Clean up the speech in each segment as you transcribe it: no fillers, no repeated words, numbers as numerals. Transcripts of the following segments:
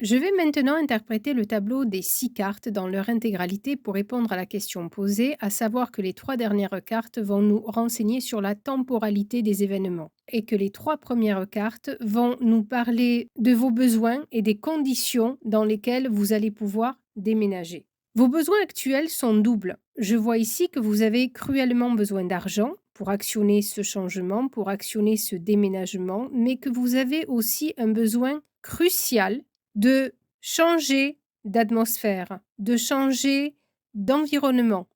Je vais maintenant interpréter le tableau des 6 cartes dans leur intégralité pour répondre à la question posée, à savoir que les 3 dernières cartes vont nous renseigner sur la temporalité des événements et que les 3 premières cartes vont nous parler de vos besoins et des conditions dans lesquelles vous allez pouvoir déménager. Vos besoins actuels sont doubles. Je vois ici que vous avez cruellement besoin d'argent pour actionner ce changement, pour actionner ce déménagement, mais que vous avez aussi un besoin crucial de changer d'atmosphère, de changer d'environnement.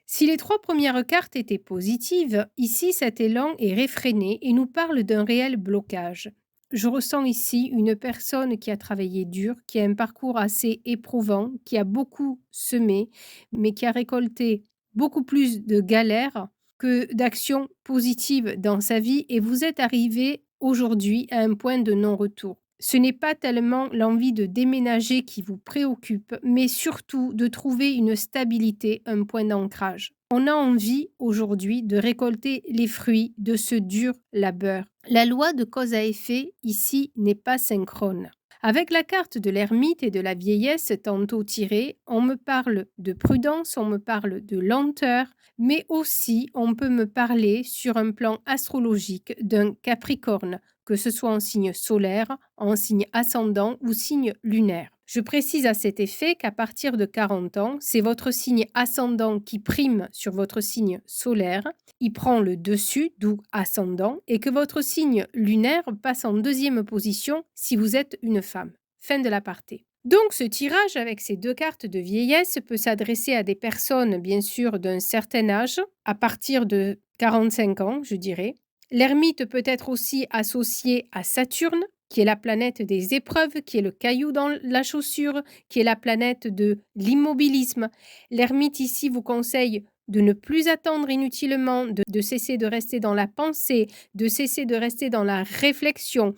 Si les 3 premières cartes étaient positives, ici cet élan est réfréné et nous parle d'un réel blocage. Je ressens ici une personne qui a travaillé dur, qui a un parcours assez éprouvant, qui a beaucoup semé, mais qui a récolté beaucoup plus de galères que d'actions positives dans sa vie et vous êtes arrivé aujourd'hui à un point de non-retour. Ce n'est pas tellement l'envie de déménager qui vous préoccupe, mais surtout de trouver une stabilité, un point d'ancrage. On a envie aujourd'hui de récolter les fruits de ce dur labeur. La loi de cause à effet ici n'est pas synchrone. Avec la carte de l'ermite et de la vieillesse tantôt tirée, on me parle de prudence, on me parle de lenteur, mais aussi on peut me parler sur un plan astrologique d'un Capricorne, que ce soit en signe solaire, en signe ascendant ou signe lunaire. Je précise à cet effet qu'à partir de 40 ans, c'est votre signe ascendant qui prime sur votre signe solaire, il prend le dessus, d'où ascendant, et que votre signe lunaire passe en deuxième position si vous êtes une femme. Fin de l'aparté. Donc ce tirage avec ces 2 cartes de vieillesse peut s'adresser à des personnes bien sûr d'un certain âge, à partir de 45 ans je dirais. L'ermite peut être aussi associé à Saturne, qui est la planète des épreuves, qui est le caillou dans la chaussure, qui est la planète de l'immobilisme. L'ermite ici vous conseille de ne plus attendre inutilement, de cesser de rester dans la pensée, de cesser de rester dans la réflexion.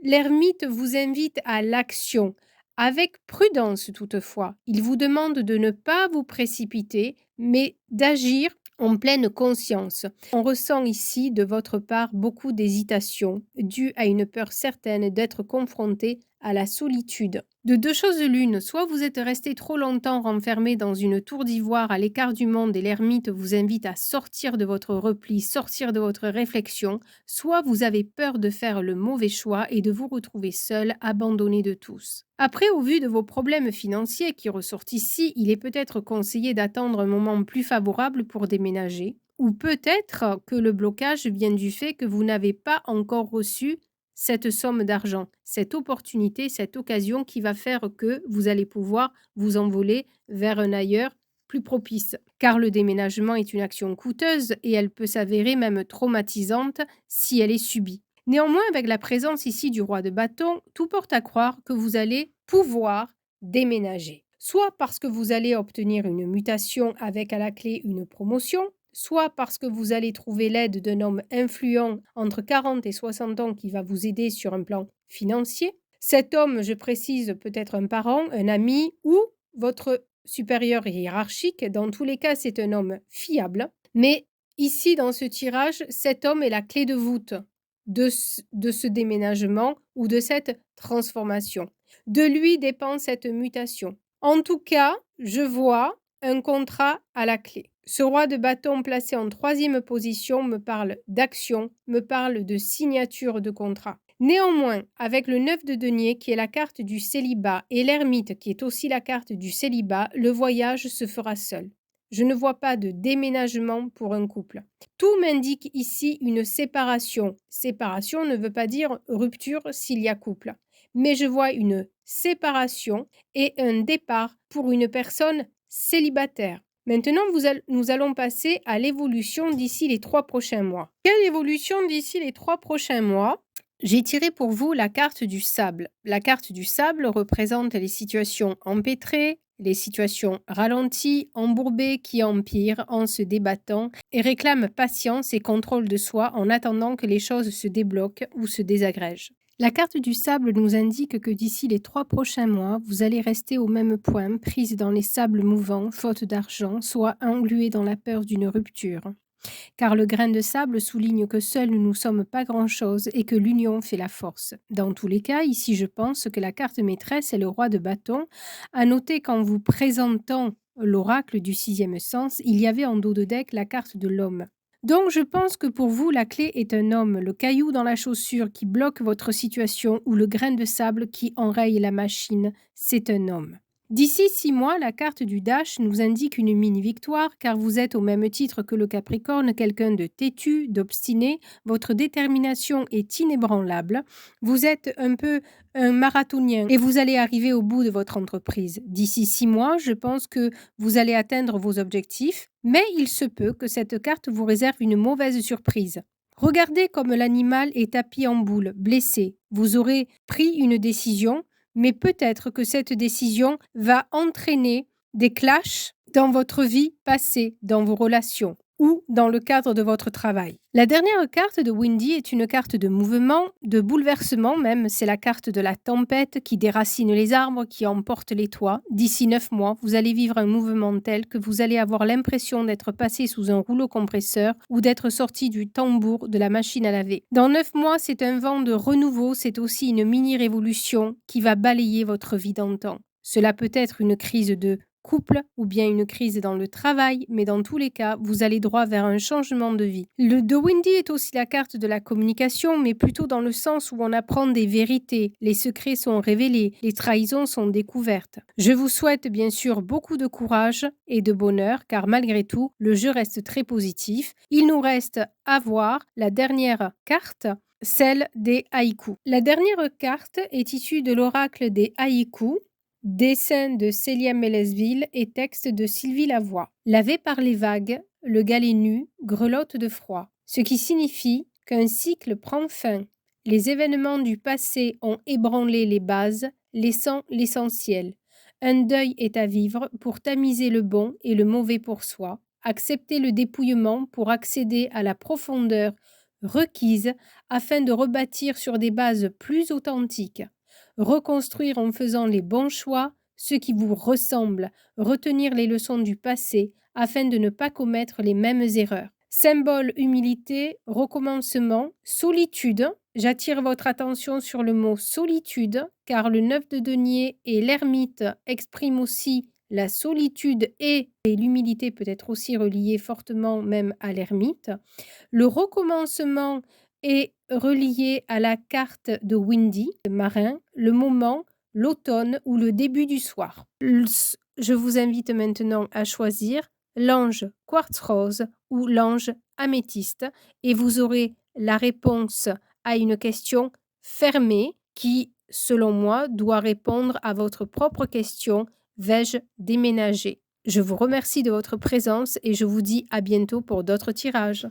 L'ermite vous invite à l'action, avec prudence toutefois. Il vous demande de ne pas vous précipiter, mais d'agir en pleine conscience. On ressent ici de votre part beaucoup d'hésitation, due à une peur certaine d'être confronté à la solitude. De 2 choses l'une, soit vous êtes resté trop longtemps renfermé dans une tour d'ivoire à l'écart du monde et l'ermite vous invite à sortir de votre repli, sortir de votre réflexion, soit vous avez peur de faire le mauvais choix et de vous retrouver seul, abandonné de tous. Après, au vu de vos problèmes financiers qui ressortent ici, il est peut-être conseillé d'attendre un moment plus favorable pour déménager, ou peut-être que le blocage vient du fait que vous n'avez pas encore reçu cette somme d'argent, cette opportunité, cette occasion qui va faire que vous allez pouvoir vous envoler vers un ailleurs plus propice. Car le déménagement est une action coûteuse et elle peut s'avérer même traumatisante si elle est subie. Néanmoins, avec la présence ici du roi de bâton, tout porte à croire que vous allez pouvoir déménager. Soit parce que vous allez obtenir une mutation avec à la clé une promotion, soit parce que vous allez trouver l'aide d'un homme influent entre 40 et 60 ans qui va vous aider sur un plan financier. Cet homme, je précise, peut être un parent, un ami ou votre supérieur hiérarchique. Dans tous les cas, c'est un homme fiable. Mais ici, dans ce tirage, cet homme est la clé de voûte de ce déménagement ou de cette transformation. De lui dépend cette mutation. En tout cas, je vois un contrat à la clé. Ce roi de bâton placé en 3e position me parle d'action, me parle de signature de contrat. Néanmoins, avec le 9 de denier qui est la carte du célibat et l'ermite qui est aussi la carte du célibat, le voyage se fera seul. Je ne vois pas de déménagement pour un couple. Tout m'indique ici une séparation. Séparation ne veut pas dire rupture s'il y a couple. Mais je vois une séparation et un départ pour une personne célibataire. Maintenant, nous allons passer à l'évolution d'ici les 3 prochains mois. Quelle évolution d'ici les 3 prochains mois? J'ai tiré pour vous la carte du sable. La carte du sable représente les situations empêtrées, les situations ralenties, embourbées qui empirent en se débattant et réclament patience et contrôle de soi en attendant que les choses se débloquent ou se désagrègent. La carte du sable nous indique que d'ici les 3 prochains mois, vous allez rester au même point, prise dans les sables mouvants, faute d'argent, soit engluée dans la peur d'une rupture. car le grain de sable souligne que seuls nous ne sommes pas grand-chose et que l'union fait la force. Dans tous les cas, ici je pense que la carte maîtresse est le roi de bâton. À noter qu'en vous présentant l'oracle du sixième sens, il y avait en dos de deck la carte de l'homme. Donc je pense que pour vous, la clé est un homme, le caillou dans la chaussure qui bloque votre situation ou le grain de sable qui enraye la machine, c'est un homme. D'ici 6 mois, la carte du Dash nous indique une mini-victoire car vous êtes au même titre que le Capricorne, quelqu'un de têtu, d'obstiné, votre détermination est inébranlable, vous êtes un peu un marathonien et vous allez arriver au bout de votre entreprise. D'ici 6 mois, je pense que vous allez atteindre vos objectifs, mais il se peut que cette carte vous réserve une mauvaise surprise. Regardez comme l'animal est tapis en boule, blessé. Vous aurez pris une décision, mais peut-être que cette décision va entraîner des clashs dans votre vie passée, dans vos relations ou dans le cadre de votre travail. La dernière carte de Windy est une carte de mouvement, de bouleversement même. C'est la carte de la tempête qui déracine les arbres, qui emporte les toits. D'ici 9 mois, vous allez vivre un mouvement tel que vous allez avoir l'impression d'être passé sous un rouleau compresseur ou d'être sorti du tambour de la machine à laver. Dans 9 mois, c'est un vent de renouveau, c'est aussi une mini-révolution qui va balayer votre vie d'antan. Cela peut être une crise de couple ou bien une crise dans le travail, mais dans tous les cas, vous allez droit vers un changement de vie. Le de Windy est aussi la carte de la communication, mais plutôt dans le sens où on apprend des vérités, les secrets sont révélés, les trahisons sont découvertes. Je vous souhaite bien sûr beaucoup de courage et de bonheur, car malgré tout, le jeu reste très positif. Il nous reste à voir la dernière carte, celle des haïkus. La dernière carte est issue de l'oracle des haïkus. Dessin de Célia Mélesville et texte de Sylvie Lavoie. Lavé par les vagues, le galet nu grelotte de froid, ce qui signifie qu'un cycle prend fin. Les événements du passé ont ébranlé les bases, laissant l'essentiel. Un deuil est à vivre pour tamiser le bon et le mauvais pour soi, accepter le dépouillement pour accéder à la profondeur requise afin de rebâtir sur des bases plus authentiques. Reconstruire en faisant les bons choix, ceux qui vous ressemblent, retenir les leçons du passé afin de ne pas commettre les mêmes erreurs. Symbole humilité, recommencement, solitude. J'attire votre attention sur le mot solitude, car le 9 de denier et l'ermite expriment aussi la solitude et l'humilité peut être aussi reliée fortement même à l'ermite. Le recommencement est relié à la carte de Windy, le marin, le moment, l'automne ou le début du soir. Je vous invite maintenant à choisir l'ange quartz rose ou l'ange améthyste et vous aurez la réponse à une question fermée qui, selon moi, doit répondre à votre propre question: vais-je déménager? Je vous remercie de votre présence et je vous dis à bientôt pour d'autres tirages.